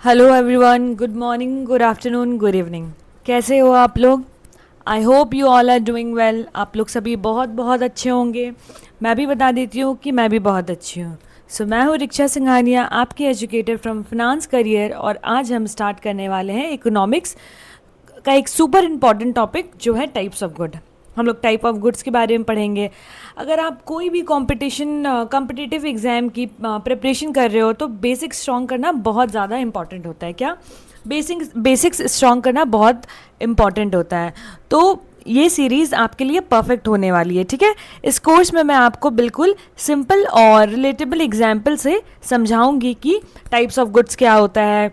Hello everyone, good morning, good afternoon, good evening. कैसे हो आप लोग? I hope you all are doing well. आप लोग सभी बहुत बहुत अच्छे होंगे। मैं भी बता देती हूँ कि मैं भी बहुत अच्छी हूँ। मैं हूँ रिक्षा सिंघानिया, आपकी एजुकेटर फ्रॉम फिनांस करियर, और आज हम स्टार्ट करने वाले हैं इकोनॉमिक्स का एक सुपर इम्पॉर्टेंट टॉपिक जो है टाइप्स ऑफ गुड। हम लोग टाइप ऑफ गुड्स के बारे में पढ़ेंगे। अगर आप कोई भी कॉम्पिटिटिव एग्ज़ाम की प्रिपरेशन कर रहे हो तो बेसिक स्ट्रॉन्ग करना बहुत ज़्यादा इंपॉर्टेंट होता है। क्या बेसिक्स स्ट्रॉन्ग करना बहुत इम्पॉर्टेंट होता है। तो ये सीरीज़ आपके लिए परफेक्ट होने वाली है, ठीक है। इस कोर्स में मैं आपको बिल्कुल सिंपल और रिलेटेबल एग्जाम्पल से समझाऊंगी कि टाइप्स ऑफ गुड्स क्या होता है,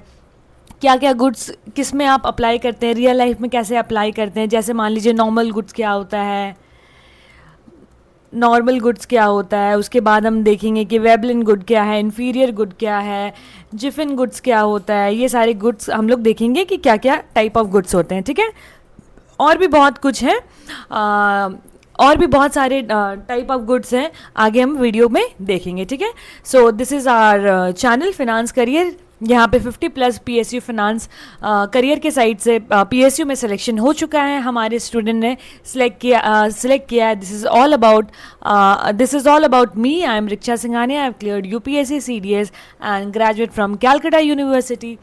क्या क्या गुड्स किस में आप अप्लाई करते हैं, रियल लाइफ में कैसे अप्लाई करते हैं। जैसे मान लीजिए नॉर्मल गुड्स क्या होता है, नॉर्मल गुड्स क्या होता है। उसके बाद हम देखेंगे कि वेबलिन गुड क्या है, इन्फीरियर गुड क्या है, जिफिन गुड्स क्या होता है। ये सारे गुड्स हम लोग देखेंगे कि क्या क्या टाइप ऑफ गुड्स होते हैं, ठीक है। और भी बहुत कुछ है, और भी बहुत सारे टाइप ऑफ गुड्स हैं, आगे हम वीडियो में देखेंगे, ठीक है। So this is our channel finance career. यहाँ पे 50+ पीएसयू फिनांस करियर के साइड से पीएसयू में सिलेक्शन हो चुका है। हमारे स्टूडेंट ने सिलेक्ट किया है। This is all about me. I am Riksha Singhania. I have cleared UPSC CDS and graduate from Calcutta university,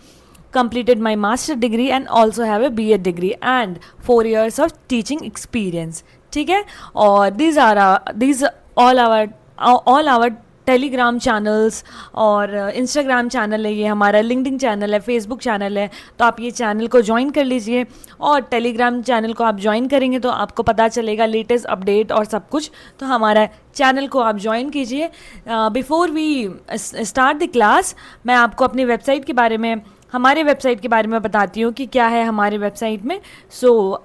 completed my master degree and also have a BEd degree and 4 years of teaching experience, ठीक है। और these all our Telegram channels और Instagram channel है, ये हमारा LinkedIn channel है, Facebook channel है। तो आप ये चैनल को ज्वाइन कर लीजिए, और टेलीग्राम चैनल को आप ज्वाइन करेंगे तो आपको पता चलेगा लेटेस्ट अपडेट और सब कुछ। तो हमारा चैनल को आप ज्वाइन कीजिए। Before we start the class, मैं आपको अपनी वेबसाइट के बारे में, हमारे वेबसाइट के बारे में बताती हूँ कि क्या है हमारे वेबसाइट में।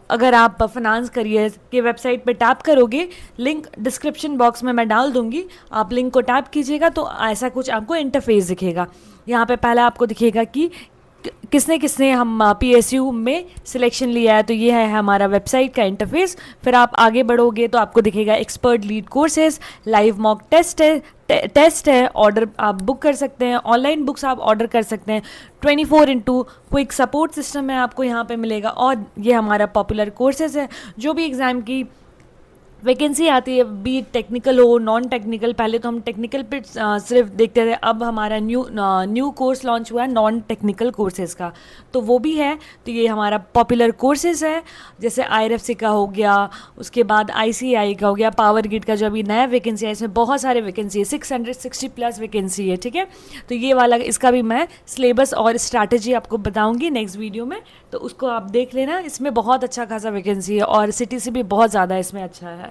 अगर आप फिनांस करियर के वेबसाइट पे टैप करोगे, लिंक डिस्क्रिप्शन बॉक्स में मैं डाल दूँगी, आप लिंक को टैप कीजिएगा तो ऐसा कुछ आपको इंटरफेस दिखेगा। यहाँ पे पहला आपको दिखेगा कि किसने किसने हम पीएसयू में सिलेक्शन लिया है। तो ये है हमारा वेबसाइट का इंटरफेस। फिर आप आगे बढ़ोगे तो आपको दिखेगा expert lead courses, live mock test है, ऑर्डर आप बुक कर सकते हैं, ऑनलाइन बुक्स आप ऑर्डर कर सकते हैं। 24/2 क्विक सपोर्ट सिस्टम है आपको यहाँ पे मिलेगा। और ये हमारा पॉपुलर कोर्सेज है। जो भी एग्ज़ाम की वैकेंसी आती है, बी टेक्निकल हो नॉन टेक्निकल, पहले तो हम टेक्निकल पे सिर्फ देखते थे, अब हमारा न्यू कोर्स लॉन्च हुआ है नॉन टेक्निकल कोर्सेज़ का, तो वो भी है। तो ये हमारा पॉपुलर कोर्सेज़ है, जैसे आईआरएफसी का हो गया, उसके बाद आईसीएआई का हो गया, पावर ग्रिड का जो अभी नया वैकेंसी है, इसमें बहुत सारे वैकेंसी है, 660+ वैकेंसी है, ठीक है। तो ये वाला, इसका भी मैं सिलेबस और स्ट्रैटेजी आपको बताऊँगी नेक्स्ट वीडियो में, तो उसको आप देख लेना। इसमें बहुत अच्छा खासा वैकेंसी है और सिटी से भी बहुत ज़्यादा इसमें अच्छा है।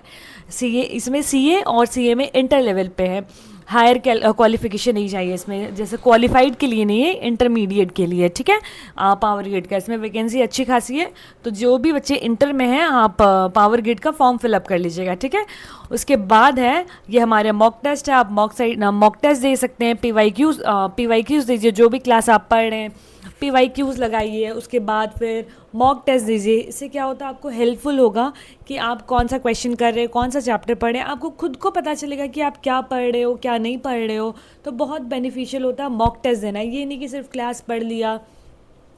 सीए, इसमें सीए और सीए में इंटर लेवल पे है, हायर क्वालिफिकेशन नहीं चाहिए इसमें, जैसे क्वालिफाइड के लिए नहीं है, इंटरमीडिएट के लिए, ठीक है। पावर ग्रिड का इसमें वैकेंसी अच्छी खासी है। तो जो भी बच्चे इंटर में हैं, आप पावर ग्रिड का फॉर्म फिलअप कर लीजिएगा, ठीक है। उसके बाद है ये हमारे मॉक टेस्ट है, आप मॉक टेस्ट दे सकते हैं। पीवाईक्यूज़ दीजिए, जो भी क्लास आप पढ़ रहे हैं पीवाईक्यूज़ लगाइए। उसके बाद फिर मॉक टेस्ट दीजिए। इससे क्या होता है, आपको हेल्पफुल होगा कि आप कौन सा क्वेश्चन कर रहे हो, कौन सा चैप्टर पढ़ रहे हैं, आपको खुद को पता चलेगा कि आप क्या पढ़ रहे हो, क्या नहीं पढ़ रहे हो। तो बहुत बेनिफिशियल होता है मॉक टेस्ट देना। ये नहीं कि सिर्फ क्लास पढ़ लिया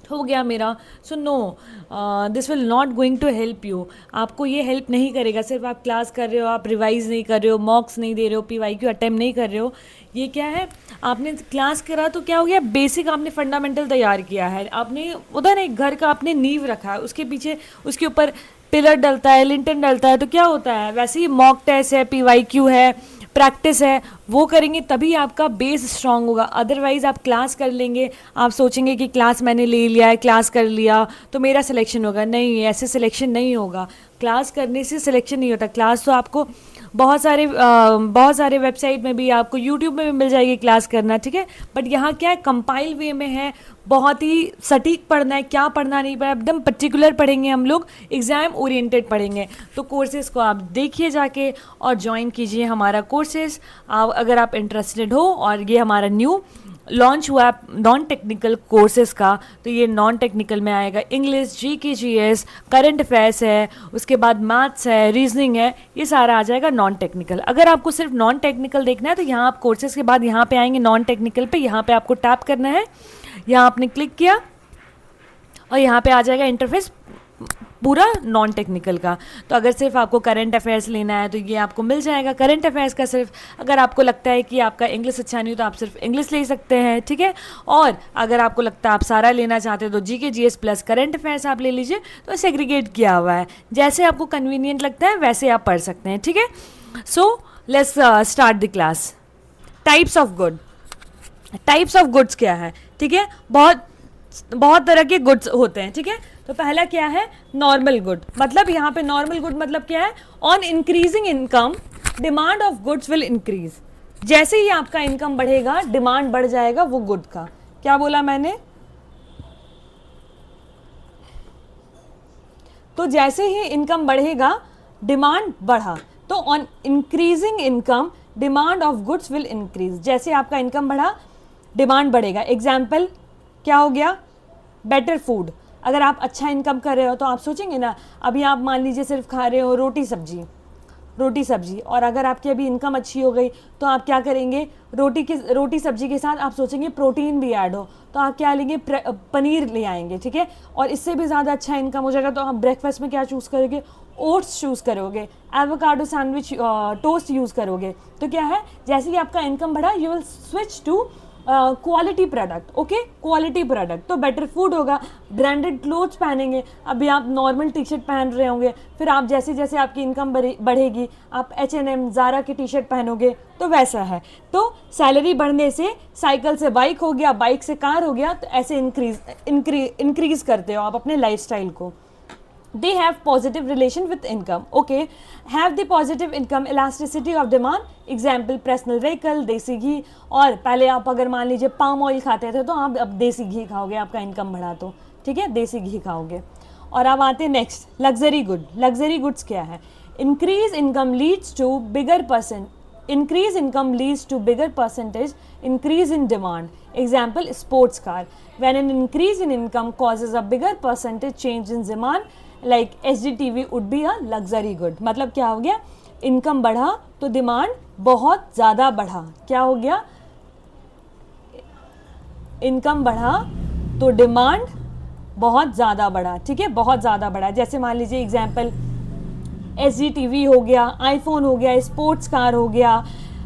हो गया मेरा। So no, this will not going to help you. आपको ये हेल्प नहीं करेगा, सिर्फ आप क्लास कर रहे हो, आप रिवाइज नहीं कर रहे हो, मॉक्स नहीं दे रहे हो, पीवाईक्यू अटेम्प्ट नहीं कर रहे हो। ये क्या है, आपने क्लास करा तो क्या हो गया, बेसिक आपने फंडामेंटल तैयार किया है, आपने उधर एक घर का आपने नींव रखा है, उसके पीछे उसके ऊपर पिलर डलता है, लिंटन डलता है। तो क्या होता है, वैसे ही मॉक टेस्ट है, पीवाईक्यू है, प्रैक्टिस है, वो करेंगे तभी आपका बेस स्ट्रांग होगा। अदरवाइज आप क्लास कर लेंगे, आप सोचेंगे कि क्लास मैंने ले लिया है, क्लास कर लिया तो मेरा सिलेक्शन होगा। नहीं, ऐसे सिलेक्शन नहीं होगा। क्लास करने से सिलेक्शन नहीं होता। क्लास तो आपको बहुत सारे वेबसाइट में भी, आपको यूट्यूब में भी मिल जाएगी क्लास करना, ठीक है। बट यहाँ क्या है, कंपाइल वे में है, बहुत ही सटीक पढ़ना है, क्या पढ़ना नहीं पढ़ना, एकदम पर्टिकुलर पढ़ेंगे हम लोग, एग्ज़ाम ओरिएंटेड पढ़ेंगे। तो कोर्सेज़ को आप देखिए जाके और ज्वाइन कीजिए हमारा कोर्सेज़, अगर आप इंटरेस्टेड हो। और ये हमारा न्यू लॉन्च हुआ नॉन टेक्निकल कोर्सेज़ का। तो ये नॉन टेक्निकल में आएगा इंग्लिश, जीके, करंट अफेयर्स है, उसके बाद मैथ्स है, रीजनिंग है, ये सारा आ जाएगा नॉन टेक्निकल। अगर आपको सिर्फ नॉन टेक्निकल देखना है तो यहाँ आप कोर्सेज़ के बाद यहाँ पे आएंगे नॉन टेक्निकल पे, यहाँ पे आपको टैप करना है यहाँ आपने क्लिक किया और यहाँ पे आ जाएगा इंटरफेस पूरा नॉन टेक्निकल का। तो अगर सिर्फ आपको करंट अफेयर्स लेना है तो ये आपको मिल जाएगा करंट अफेयर्स का सिर्फ। अगर आपको लगता है कि आपका इंग्लिश अच्छा नहीं हो तो आप सिर्फ इंग्लिश ले सकते हैं, ठीक है। और अगर आपको लगता है आप सारा लेना चाहते हो तो GK GS plus current affairs आप ले लीजिए। तो सेग्रीगेट किया हुआ है, जैसे आपको कन्वीनियंट लगता है वैसे आप पढ़ सकते हैं, ठीक है। So let's start the class. Types of good, types of goods क्या है, ठीक है। बहुत तरह के गुड्स होते हैं, ठीक है। तो पहला क्या है, नॉर्मल गुड। मतलब यहाँ पे नॉर्मल गुड मतलब क्या है, on increasing income demand of goods will increase. जैसे ही आपका इनकम बढ़ेगा डिमांड बढ़ जाएगा वो गुड का। क्या बोला मैंने, तो जैसे ही इनकम बढ़ेगा डिमांड बढ़ा, तो on increasing income demand of goods will increase. जैसे आपका इनकम बढ़ा डिमांड बढ़ेगा। एग्जाम्पल क्या हो गया, बेटर फूड। अगर आप अच्छा इनकम कर रहे हो तो आप सोचेंगे ना, अभी आप मान लीजिए सिर्फ खा रहे हो रोटी सब्जी, और अगर आपकी अभी इनकम अच्छी हो गई तो आप क्या करेंगे, रोटी सब्जी के साथ आप सोचेंगे प्रोटीन भी ऐड हो, तो आप क्या लेंगे, पनीर ले आएंगे, ठीक है। और इससे भी ज़्यादा अच्छा इनकम हो जाएगा तो आप ब्रेकफास्ट में क्या चूज़ करोगे, ओट्स चूज़ करोगे, एवोकाडो सैंडविच टोस्ट यूज़ करोगे। तो क्या है, जैसे ही आपका इनकम बढ़ा you will switch to quality product, okay, quality product. तो बेटर फूड होगा, ब्रांडेड क्लोथ्स पहनेंगे। अभी आप नॉर्मल टी शर्ट पहन रहे होंगे, फिर आप जैसे जैसे आपकी इनकम बढ़ेगी आप H&M ज़ारा की टी शर्ट पहनोगे, तो वैसा है। तो सैलरी बढ़ने से साइकिल से बाइक हो गया, बाइक से कार हो गया, तो ऐसे इंक्रीज करते हो आप अपने लाइफस्टाइल को। They have positive relation with income, okay. Have the positive income elasticity of demand, example personal vehicle, देसी घी। और पहले आप अगर मान लीजिए पाम ऑयल खाते थे तो आप अब देसी घी खाओगे, आपका इनकम बढ़ा तो, ठीक है, देसी घी खाओगे। और अब आते हैं next, luxury good. Luxury goods क्या है, increase income leads to bigger increase income leads to bigger percentage increase in demand, example sports car। when an increase in income causes a bigger percentage change in demand like HDTV would be a luxury good। मतलब क्या हो गया, income बढ़ा तो demand बहुत ज़्यादा बढ़ा। क्या हो गया, इनकम बढ़ा तो डिमांड बहुत ज़्यादा बढ़ा, ठीक है, बहुत ज़्यादा बढ़ा। जैसे मान लीजिए एग्जाम्पल HDTV हो गया, आईफोन हो गया, स्पोर्ट्स कार हो गया।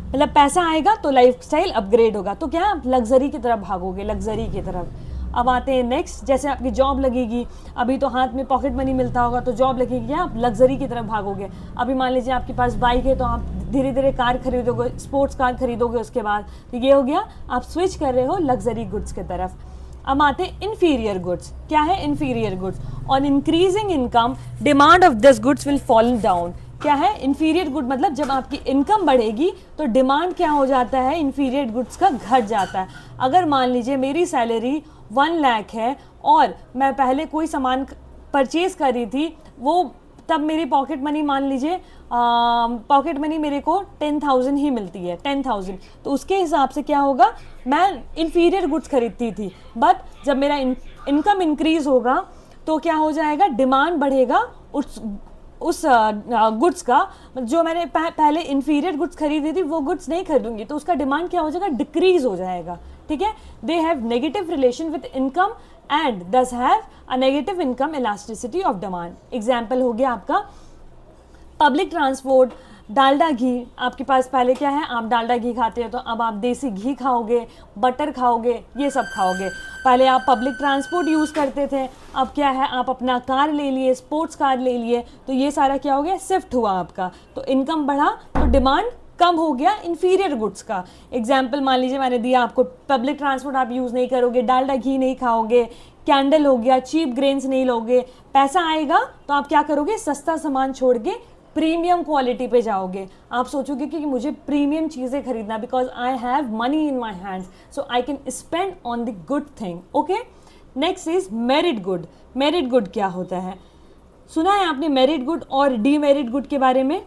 मतलब पैसा आएगा तो लाइफस्टाइल अपग्रेड होगा, तो क्या आप लग्जरी की तरफ भागोगे, लग्जरी की तरफ। अब आते हैं नेक्स्ट, जैसे आपकी जॉब लगेगी, अभी तो हाथ में पॉकेट मनी मिलता होगा तो जॉब लगेगी, क्या आप लग्जरी की तरफ भागोगे। अभी मान लीजिए आपके पास बाइक है तो आप धीरे धीरे कार खरीदोगे, स्पोर्ट्स कार खरीदोगे उसके बाद, तो ये हो गया आप स्विच कर रहे हो लग्जरी गुड्स की तरफ। अब आते हैं इन्फीरियर गुड्स। क्या है inferior goods, on increasing income demand of this goods will fall down. क्या है इन्फीरियर गुड, मतलब जब आपकी इनकम बढ़ेगी तो डिमांड क्या हो जाता है, इन्फीरियर गुड्स का घट जाता है। अगर मान लीजिए मेरी सैलरी 1 लाख है और मैं पहले कोई सामान परचेज कर रही थी, वो तब मेरी पॉकेट मनी मान लीजिए पॉकेट मनी मेरे को 10,000 ही मिलती है, 10,000, तो उसके हिसाब से क्या होगा, मैं इन्फीरियर गुड्स खरीदती थी। बट जब मेरा इनकम इंक्रीज होगा तो क्या हो जाएगा, डिमांड बढ़ेगा उस गुड्स का। जो मैंने पहले इन्फीरियर गुड्स खरीदी थी वो गुड्स नहीं खरीदूंगी, तो उसका डिमांड क्या हो जाएगा, डिक्रीज हो जाएगा, ठीक है। They have negative relation with income and these have a negative income elasticity of demand. Example हो गया आपका पब्लिक ट्रांसपोर्ट, डालडा घी। आपके पास पहले क्या है, आप डालडा घी खाते हो तो अब आप देसी घी खाओगे, बटर खाओगे, ये सब खाओगे। पहले आप पब्लिक ट्रांसपोर्ट यूज़ करते थे, अब क्या है, आप अपना कार ले लिए, स्पोर्ट्स कार ले लिए, तो ये सारा क्या हो गया, शिफ्ट हुआ आपका। तो इनकम बढ़ा तो डिमांड कम हो गया इन्फीरियर गुड्स का। एग्जाम्पल मान लीजिए मैंने दिया आपको, पब्लिक ट्रांसपोर्ट आप यूज़ नहीं करोगे, डालडा घी नहीं खाओगे, कैंडल हो गया, चीप ग्रेन्स नहीं लोगे, पैसा आएगा तो आप क्या करोगे, सस्ता सामान छोड़ के प्रीमियम क्वालिटी पे जाओगे। आप सोचोगे कि मुझे प्रीमियम चीज़ें खरीदना, because I have money in my hands, so I can spend on the good thing, okay. Next is merit good. Merit good क्या होता है, सुना है आपने मेरिट गुड और डीमेरिट गुड के बारे में?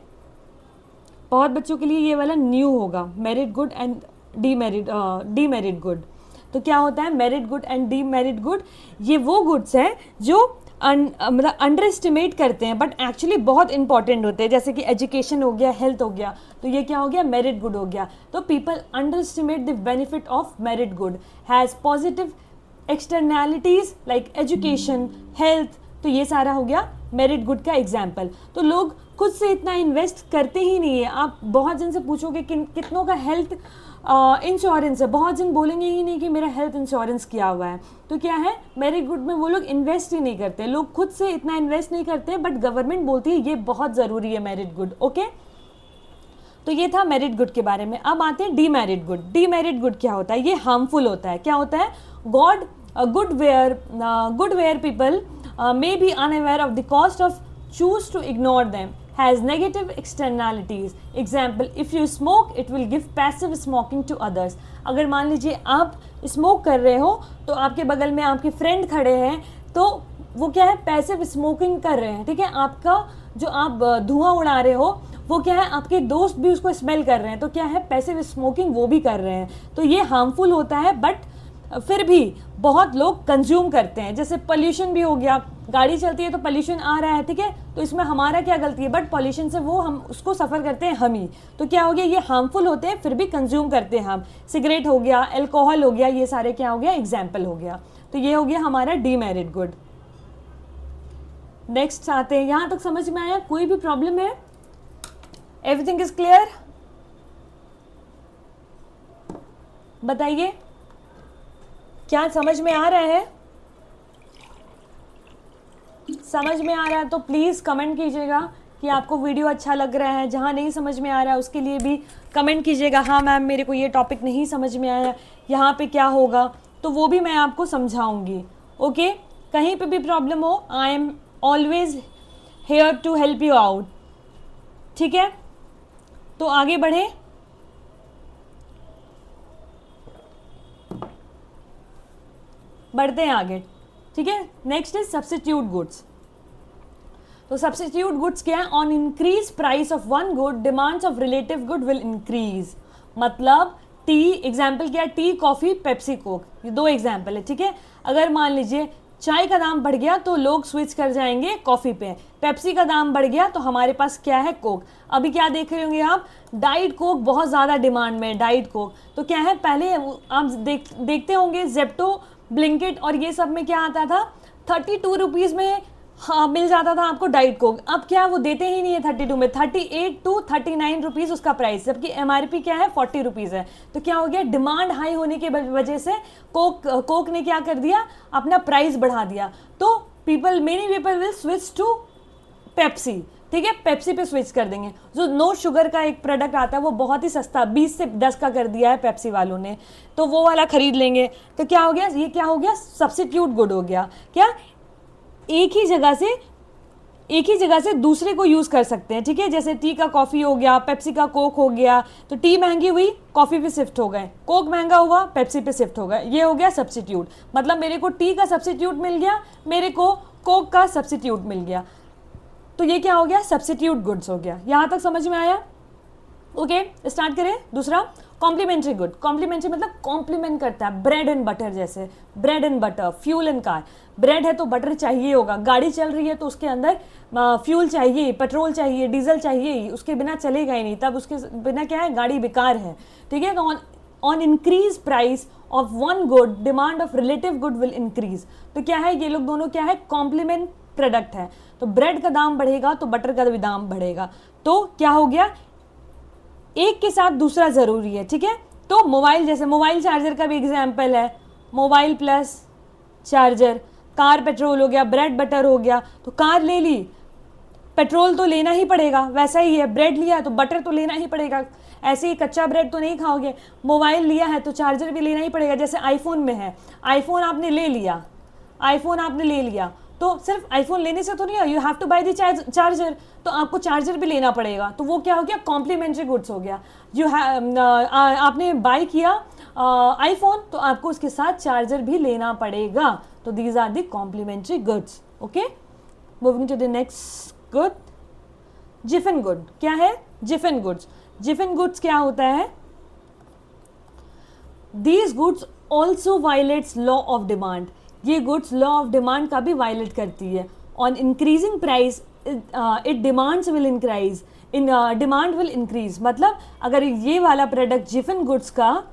बहुत बच्चों के लिए ये वाला न्यू होगा, merit good and demerit good. तो क्या होता है merit good and demerit good, ये वो गुड्स हैं जो मतलब अंडर एस्टिमेट करते हैं बट एक्चुअली बहुत इंपॉर्टेंट होते हैं, जैसे कि एजुकेशन हो गया, हेल्थ हो गया, तो ये क्या हो गया, मेरिट गुड हो गया। तो people under estimate the benefit of merit good, has positive externalities like education, health, तो ये सारा हो गया मेरिट गुड का एग्जाम्पल। तो लोग खुद से इतना इन्वेस्ट करते ही नहीं है। आप बहुत जन से पूछोगे कितनों का हेल्थ इंश्योरेंस है, बहुत जन बोलेंगे ही नहीं कि मेरा हेल्थ इंश्योरेंस किया हुआ है। तो क्या है, मेरिट गुड में वो लोग इन्वेस्ट ही नहीं करते, लोग खुद से इतना इन्वेस्ट नहीं करते, बट गवर्नमेंट बोलती है ये बहुत ज़रूरी है मेरिट गुड। ओके, तो ये था मेरिट गुड के बारे में। अब आते हैं डीमेरिट गुड। डीमेरिट गुड क्या होता है, ये हार्मफुल होता है। क्या होता है, good where people may be unaware of the cost of choose to ignore them, has negative externalities. Example, if you smoke it will give passive smoking to others. अगर मान लीजिए आप स्मोक कर रहे हो तो आपके बगल में आपके फ्रेंड खड़े हैं, तो वो क्या है, पैसिव स्मोकिंग कर रहे हैं। ठीक है, आपका जो आप धुआं उड़ा रहे हो वो क्या है, आपके दोस्त भी उसको स्मेल कर रहे हैं, तो क्या है, पैसिव स्मोकिंग वो भी कर रहे हैं। तो ये हार्मफुल होता है, बट फिर भी बहुत लोग कंज्यूम करते हैं। जैसे पोल्यूशन भी हो गया, गाड़ी चलती है तो पोल्यूशन आ रहा है, ठीक है, तो इसमें हमारा क्या गलती है, बट पोल्यूशन से वो हम उसको सफ़र करते हैं हम ही। तो क्या हो गया, ये हार्मफुल होते हैं फिर भी कंज्यूम करते हैं हम। सिगरेट हो गया, अल्कोहल हो गया, ये सारे क्या हो गया, एग्जाम्पल हो गया। तो ये हो गया हमारा डीमेरिट गुड। नेक्स्ट आते हैं, यहाँ तक समझ में आया, कोई भी प्रॉब्लम है, एवरीथिंग इज क्लियर, बताइए क्या समझ में आ रहा है। समझ में आ रहा है तो प्लीज़ कमेंट कीजिएगा कि आपको वीडियो अच्छा लग रहा है। जहाँ नहीं समझ में आ रहा है उसके लिए भी कमेंट कीजिएगा, हाँ मैम मेरे को ये टॉपिक नहीं समझ में आया, यहाँ पे क्या होगा, तो वो भी मैं आपको समझाऊंगी। ओके, कहीं पे भी प्रॉब्लम हो, I am always here to help you out. ठीक है, तो आगे बढ़े। बढ़ते हैं आगे, ठीक है। Next is substitute goods. तो सब्स्टिट्यूट गुड्स क्या है, on increase price of one good demands of relative good will increase. मतलब टी, एग्जाम्पल क्या है, टी, कॉफी, पेप्सी, कोक, ये दो एग्जाम्पल है। ठीक है, अगर मान लीजिए चाय का दाम बढ़ गया तो लोग स्विच कर जाएंगे कॉफ़ी पे, पेप्सी का दाम बढ़ गया तो हमारे पास क्या है, कोक। अभी क्या देख रहे होंगे आप, डाइट कोक बहुत ज़्यादा डिमांड में है, डाइट कोक। तो क्या है, पहले आप देखते होंगे जेप्टो, ब्लिंकिट और ये सब में क्या आता था, 32 रुपीज़ में हाँ मिल जाता था आपको डाइट कोक। अब क्या वो देते ही नहीं है 32 में, 38 to 39 रुपीज़ उसका प्राइस, जबकि MRP क्या है 40 रुपीज़ है। तो क्या हो गया, डिमांड हाई होने की वजह से कोक ने क्या कर दिया, अपना प्राइस बढ़ा दिया। तो many people will switch to Pepsi. ठीक है, पेप्सी पे स्विच कर देंगे। जो नो शुगर का एक प्रोडक्ट आता है वो बहुत ही सस्ता, 20 से 10 का कर दिया है पेप्सी वालों ने, तो वो वाला खरीद लेंगे। तो क्या हो गया, ये क्या हो गया, सब्स्टिट्यूट गुड हो गया। क्या, एक ही जगह से दूसरे को यूज़ कर सकते हैं। ठीक है, जैसे टी का कॉफ़ी हो गया, पेप्सी का कोक हो गया, तो टी महंगी हुई कॉफ़ी पे शिफ्ट हो गए, कोक महंगा हुआ पेप्सी पे शिफ्ट हो गए, ये हो गया सब्स्टिट्यूट। मतलब मेरे को टी का सब्स्टिट्यूट मिल गया, मेरे को कोक का सब्स्टिट्यूट मिल गया, तो ये क्या हो गया, सब्स्टिट्यूट गुड्स हो गया। यहाँ तक समझ में आया। ओके, स्टार्ट करें दूसरा, कॉम्प्लीमेंट्री गुड। कॉम्प्लीमेंट्री मतलब कॉम्प्लीमेंट करता है, ब्रेड एंड बटर, जैसे bread and butter, fuel and car. Bread है तो बटर चाहिए होगा, गाड़ी चल रही है तो उसके अंदर फ्यूल चाहिए, पेट्रोल चाहिए, डीजल चाहिए, उसके बिना चलेगा ही नहीं, तब उसके बिना क्या है, गाड़ी बेकार है। ठीक है, on increase price of one good demand of relative good will increase. तो क्या है, ये लोग दोनों क्या है, कॉम्प्लीमेंट प्रोडक्ट है। तो ब्रेड का दाम बढ़ेगा तो बटर का भी दाम बढ़ेगा। तो क्या हो गया, एक के साथ दूसरा ज़रूरी है। ठीक है, तो मोबाइल, जैसे मोबाइल चार्जर का भी एग्जाम्पल है, mobile plus charger. Car petrol हो गया, ब्रेड बटर हो गया। तो कार ले ली, पेट्रोल तो लेना ही पड़ेगा, वैसा ही है, ब्रेड लिया तो बटर तो लेना ही पड़ेगा, ऐसे ही कच्चा ब्रेड तो नहीं खाओगे। मोबाइल लिया है तो चार्जर भी लेना ही पड़ेगा, जैसे आईफोन में है, आईफोन आपने ले लिया, तो सिर्फ आईफोन लेने से तो नहीं है, you have to buy the charger, तो आपको चार्जर भी लेना पड़ेगा। तो वो क्या हो गया, कॉम्प्लीमेंट्री गुड्स हो गया। आपने बाय किया आईफोन तो आपको उसके साथ चार्जर भी लेना पड़ेगा। तो these are the complementary goods. Okay, moving to the next good, Giffen good. क्या है, जिफिन गुड्स। जिफिन गुड्स क्या होता है, these goods also violates law of demand. ये गुड्स लॉ ऑफ डिमांड का भी वायलेट करती है। On increasing price it demands will increase, demand will increase. मतलब अगर ये वाला प्रोडक्ट जिफिन गुड्स का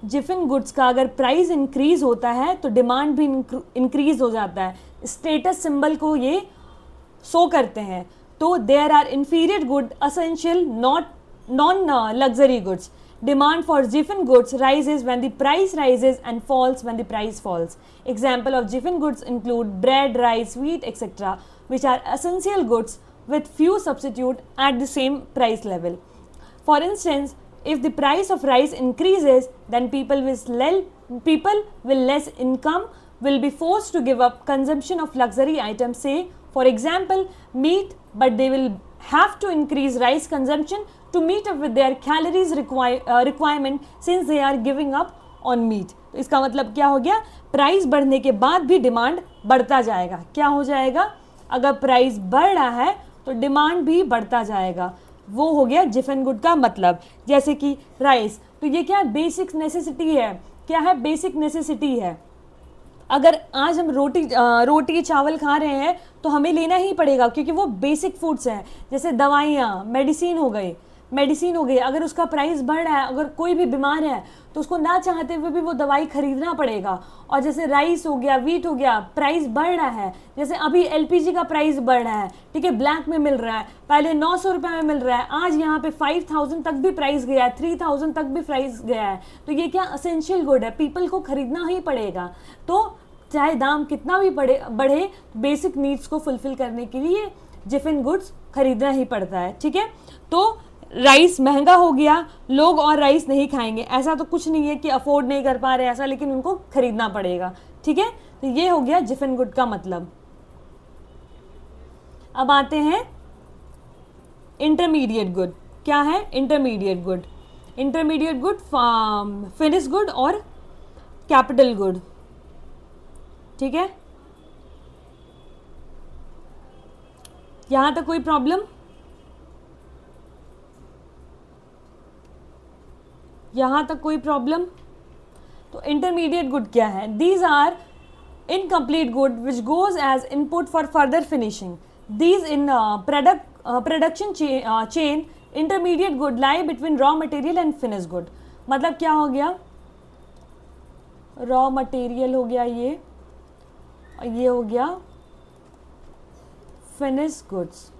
जिफिन गुड्स का अगर प्राइस इंक्रीज होता है तो डिमांड भी इंक्रीज हो जाता है, स्टेटस सिंबल को ये शो करते हैं। तो there are inferior good essential non luxury goods, demand for Giffen goods rises when the price rises and falls when the price falls. Example of Giffen goods include bread, rice, wheat, etc., which are essential goods with few substitute at the same price level. For instance, if the price of rice increases, then people with less income will be forced to give up consumption of luxury items, say for example meat, but they will have to increase rice consumption to meet up with their calories requirement since they are giving up on meat. तो इसका मतलब क्या हो गया, price बढ़ने के बाद भी डिमांड बढ़ता जाएगा। क्या हो जाएगा, अगर प्राइस बढ़ रहा है तो डिमांड भी बढ़ता जाएगा। वो हो गया जिफिन गुड का मतलब। जैसे कि राइस, तो ये क्या है, बेसिक नेसेसिटी है। क्या है, बेसिक नेसेसिटी है। अगर आज हम रोटी चावल खा रहे हैं तो हमें लेना ही पड़ेगा, क्योंकि वो बेसिक फूड्स हैं। जैसे दवाइयाँ, मेडिसिन हो गई, अगर उसका प्राइस बढ़ रहा है, अगर कोई भी बीमार है तो उसको ना चाहते हुए भी वो दवाई खरीदना पड़ेगा। और जैसे राइस हो गया, वीट हो गया, प्राइस बढ़ रहा है। जैसे अभी एलपीजी का प्राइस बढ़ रहा है, ठीक है, ब्लैक में मिल रहा है, पहले 900 रुपये में मिल रहा है, आज यहाँ पे 5000 तक भी प्राइस गया है, 3000 तक भी प्राइस गया है। तो ये क्या, असेंशियल गुड है, पीपल को खरीदना ही पड़ेगा। तो चाहे दाम कितना भी बढ़े, बेसिक नीड्स को फुलफिल करने के लिए जिफिन गुड्स खरीदना ही पड़ता है, ठीक है। तो राइस महंगा हो गया, लोग और राइस नहीं खाएंगे, ऐसा तो कुछ नहीं है कि अफोर्ड नहीं कर पा रहे ऐसा, लेकिन उनको खरीदना पड़ेगा, ठीक है। तो ये हो गया जिफिन गुड का मतलब। अब आते हैं इंटरमीडिएट गुड। क्या है intermediate good? Intermediate good finish good और कैपिटल गुड, ठीक है। यहां तक कोई प्रॉब्लम? यहां तक कोई प्रॉब्लम? तो इंटरमीडिएट गुड क्या है? These are incomplete good which goes as input for further finishing. These in production chain intermediate good lie between raw material and finish good. मतलब क्या हो गया, रॉ मटेरियल हो गया ये हो गया फिनिश गुड्स।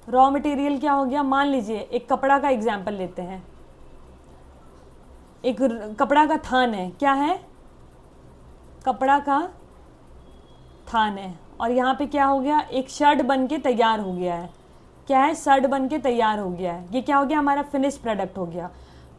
रॉ मटेरियल क्या हो गया, मान लीजिए एक कपड़ा का एग्जाम्पल लेते हैं। एक कपड़ा का थान है, क्या है, कपड़ा का थान है, और यहाँ पे क्या हो गया, एक शर्ट बन के तैयार हो गया है। क्या है, शर्ट बन के तैयार हो गया है। ये क्या हो गया, हमारा फिनिश प्रोडक्ट हो गया।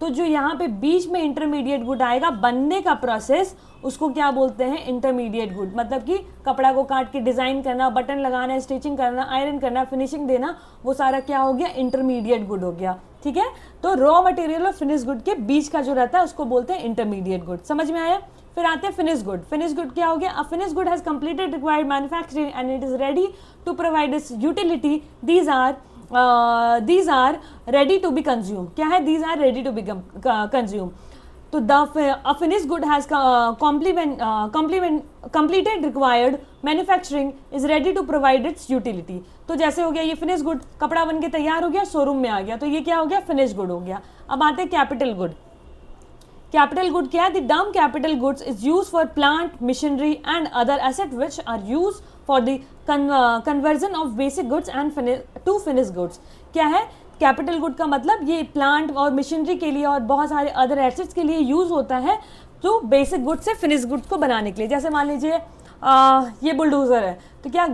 तो जो यहाँ पे बीच में इंटरमीडिएट गुड आएगा, बनने का प्रोसेस, उसको क्या बोलते हैं, इंटरमीडिएट गुड। मतलब कि कपड़ा को काट के डिज़ाइन करना, बटन लगाना, स्टिचिंग करना, आयरन करना, फिनिशिंग देना, वो सारा क्या हो गया, इंटरमीडिएट गुड हो गया, ठीक है। तो रॉ मटेरियल और फिनिश गुड के बीच का जो रहता है उसको बोलते हैं इंटरमीडिएट गुड। समझ में आया? फिर आते हैं फिनिश गुड। फिनिश गुड क्या हो गया, a finish good has completed required manufacturing and it is ready to provide its utility. these are ready to be consumed. क्या है, these are ready to be consumed. तो a finished good has completed required manufacturing is ready to provide its utility. तो जैसे हो गया ये finish good, कपड़ा बन के तैयार हो गया, शोरूम में आ गया, तो ये क्या हो गया, फिनिश गुड हो गया। अब आते हैं कैपिटल गुड। कैपिटल गुड क्या है, the term capital goods is use for plant, machinery and other asset which are use for the conversion of basic goods and to finish goods. क्या है, capital good का मतलब ये plant और machinery के लिए और बहुत सारे अदर एसेट्स के लिए यूज होता है, तो बेसिक गुड से फिनिश गुड्स को बनाने के लिए। जैसे मान लीजिए ये बुलडोजर है, तो क्या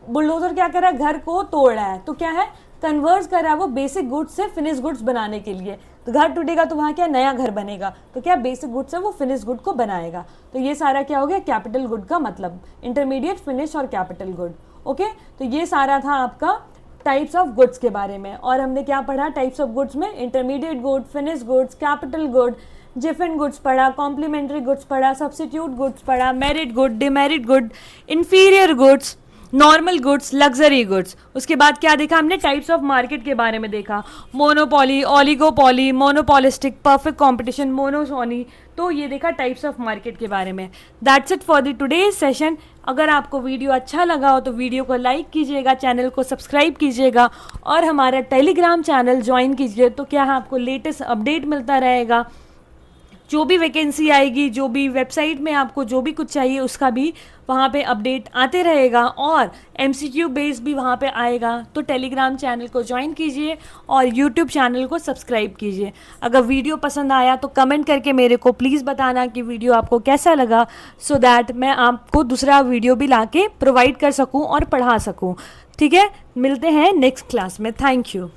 बुलडोजर क्या कर रहा है, घर को तोड़ रहा है, तो क्या है, कन्वर्ट कर रहा है वो बेसिक गुड्स से फिनिश गुड्स बनाने के लिए। तो घर टूटेगा तो वहाँ क्या नया घर बनेगा, तो क्या बेसिक गुड्स है वो फिनिश गुड को बनाएगा। तो ये सारा क्या हो गया, कैपिटल गुड का मतलब, इंटरमीडिएट, फिनिश और कैपिटल गुड। ओके, तो ये सारा था आपका टाइप्स ऑफ गुड्स के बारे में। और हमने क्या पढ़ा टाइप्स ऑफ गुड्स में, intermediate good, finish goods, capital good, Giffen goods पढ़ा, कॉम्प्लीमेंट्री गुड्स पढ़ा, सब्स्टिट्यूट गुड्स पढ़ा, merit good, demerit good, inferior goods, normal goods, luxury goods. उसके बाद क्या देखा हमने, टाइप्स ऑफ मार्केट के बारे में देखा, monopoly, oligopoly, monopolistic, perfect competition, मोनोसोनी। तो ये देखा टाइप्स ऑफ मार्केट के बारे में। That's it for the today's session. अगर आपको वीडियो अच्छा लगा हो तो वीडियो को लाइक कीजिएगा, चैनल को सब्सक्राइब कीजिएगा और हमारा टेलीग्राम चैनल ज्वाइन कीजिए, तो क्या है आपको लेटेस्ट अपडेट मिलता रहेगा। जो भी वैकेंसी आएगी, जो भी वेबसाइट में आपको जो भी कुछ चाहिए उसका भी वहाँ पे अपडेट आते रहेगा, और एमसीक्यू बेस भी वहाँ पे आएगा। तो टेलीग्राम चैनल को ज्वाइन कीजिए और यूट्यूब चैनल को सब्सक्राइब कीजिए। अगर वीडियो पसंद आया तो कमेंट करके मेरे को प्लीज़ बताना कि वीडियो आपको कैसा लगा, सो दैट मैं आपको दूसरा वीडियो भी ला के प्रोवाइड कर सकूँ और पढ़ा सकूँ। ठीक है, मिलते हैं नेक्स्ट क्लास में। Thank you.